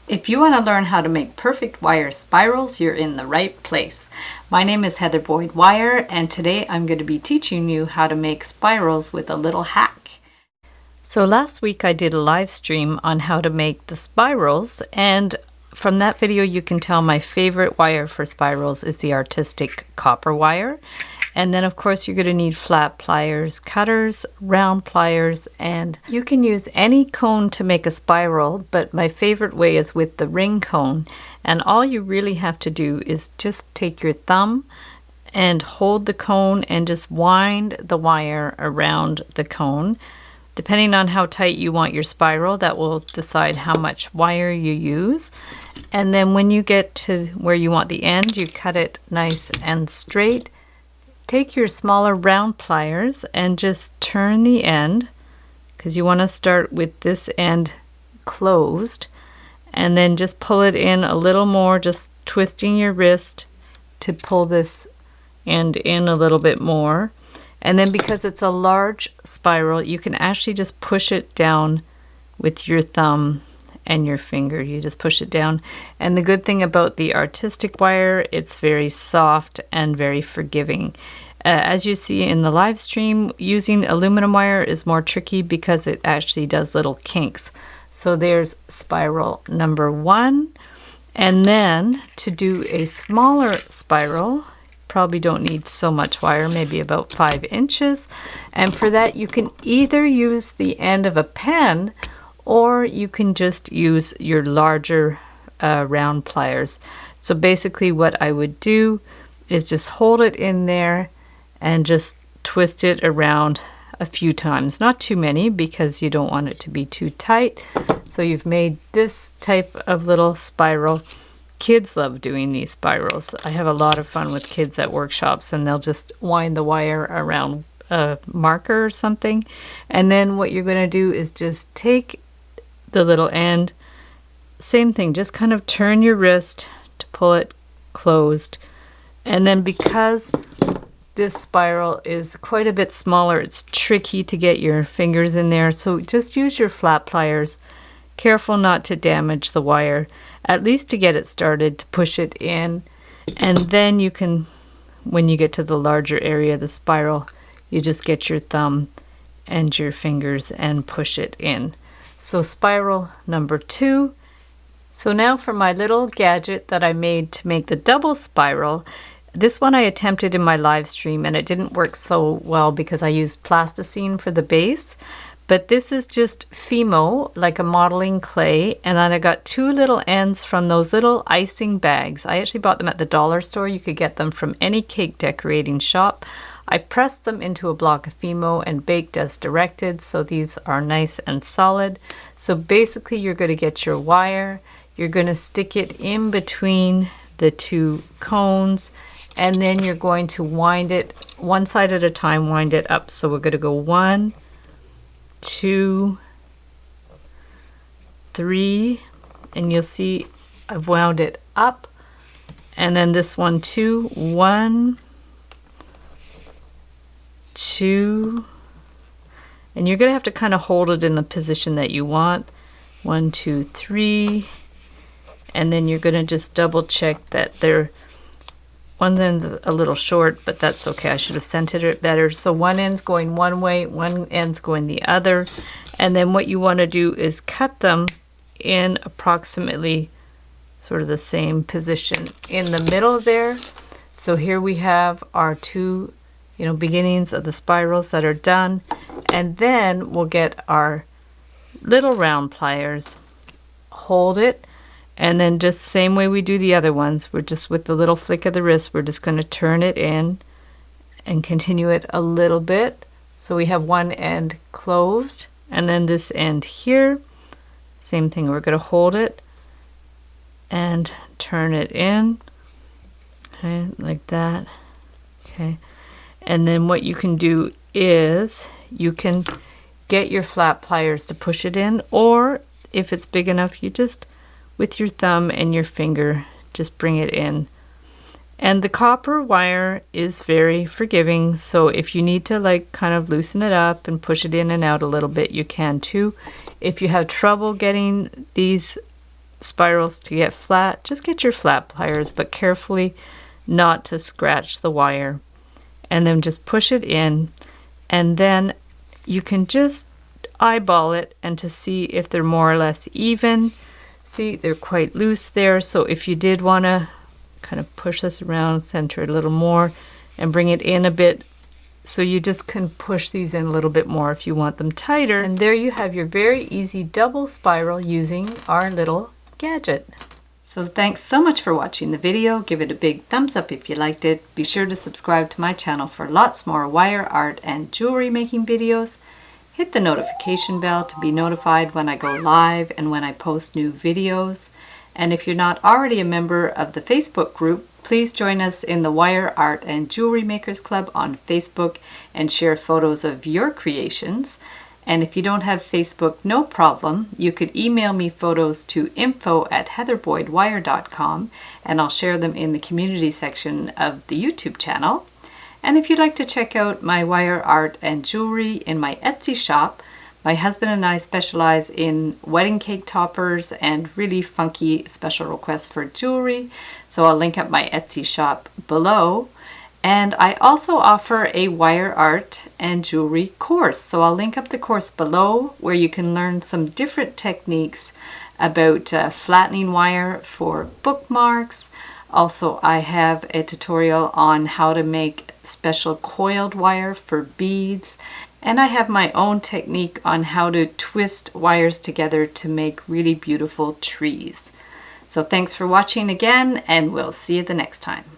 If you want to learn how to make perfect wire spirals, you're in the right place. My name is Heather Boyd Wire, and today I'm going to be teaching you how to make spirals with a little hack. So last week I did a live stream on how to make the spirals, and from that video you can tell my favorite wire for spirals is the Artistic copper wire. And then of course you're going to need flat pliers, cutters, round pliers, and you can use any cone to make a spiral, but my favorite way is with the ring cone. And all you really have to do is just take your thumb and hold the cone and just wind the wire around the cone. Depending on how tight you want your spiral, that will decide how much wire you use. And then when you get to where you want the end, you cut it nice and straight. Take your smaller round pliers and just turn the end, because you want to start with this end closed, and then just pull it in a little more, just twisting your wrist to pull this end in a little bit more. And then because it's a large spiral, you can actually just push it down with your thumb and your finger. You just push it down. And the good thing about the Artistic wire, it's very soft and very forgiving. As you see in the live stream, using aluminum wire is more tricky because it actually does little kinks. So there's spiral number 1. And then to do a smaller spiral, probably don't need so much wire, maybe about 5 inches. And for that you can either use the end of a pen, or you can just use your larger round pliers. So basically what I would do is just hold it in there and just twist it around a few times. Not too many, because you don't want it to be too tight. So you've made this type of little spiral. Kids love doing these spirals. I have a lot of fun with kids at workshops, and they'll just wind the wire around a marker or something. And then what you're going to do is just take the little end, same thing, just kind of turn your wrist to pull it closed. And then because this spiral is quite a bit smaller, it's tricky to get your fingers in there, so just use your flat pliers. Careful not to damage the wire, at least to get it started, to push it in. And then you can, when you get to the larger area of the spiral, you just get your thumb and your fingers and push it in. So spiral number 2. So now for my little gadget that I made to make the double spiral. This one I attempted in my live stream and it didn't work so well because I used plasticine for the base. But this is just Fimo, like a modeling clay, and then I got 2 little ends from those little icing bags. I actually bought them at the dollar store. You could get them from any cake decorating shop. I pressed them into a block of Fimo and baked as directed, so these are nice and solid. So basically you're going to get your wire, you're going to stick it in between the 2 cones, and then you're going to wind it one side at a time, wind it up. So we're going to go 1, 2, 3, and you'll see I've wound it up. And then this one too, 1, 2, and you're going to have to kind of hold it in the position that you want. 1, 2, 3, and then you're going to just double check that one end's a little short, but that's okay. I should have centered it better. So one end's going one way, one end's going the other. And then what you want to do is cut them in approximately sort of the same position in the middle there. So here we have our 2, beginnings of the spirals that are done. And then we'll get our little round pliers, hold it, and then just the same way we do the other ones, we're just with the little flick of the wrist, we're just going to turn it in and continue it a little bit. So we have one end closed, and then this end here, same thing, we're going to hold it and turn it in, okay, like that, okay. And then what you can do is you can get your flat pliers to push it in, or if it's big enough, you just with your thumb and your finger just bring it in. And the copper wire is very forgiving, so if you need to kind of loosen it up and push it in and out a little bit, you can too. If you have trouble getting these spirals to get flat, just get your flat pliers, but carefully not to scratch the wire. And then just push it in, and then you can just eyeball it and to see if they're more or less even. See, they're quite loose there, so if you did want to kind of push this around, center it a little more, and bring it in a bit, so you just can push these in a little bit more if you want them tighter. And there you have your very easy double spiral using our little gadget. So thanks so much for watching the video. Give it a big thumbs up if you liked it. Be sure to subscribe to my channel for lots more wire art and jewelry making videos. Hit the notification bell to be notified when I go live and when I post new videos. And if you're not already a member of the Facebook group, please join us in the Wire Art and Jewelry Makers Club on Facebook and share photos of your creations. And if you don't have Facebook, no problem. You could email me photos to info@heatherboydwire.com and I'll share them in the community section of the YouTube channel. And if you'd like to check out my wire art and jewelry in my Etsy shop, my husband and I specialize in wedding cake toppers and really funky special requests for jewelry. So I'll link up my Etsy shop below. And I also offer a wire art and jewelry course. So I'll link up the course below where you can learn some different techniques about flattening wire for bookmarks. Also, I have a tutorial on how to make special coiled wire for beads. And I have my own technique on how to twist wires together to make really beautiful trees. So thanks for watching again, and we'll see you the next time.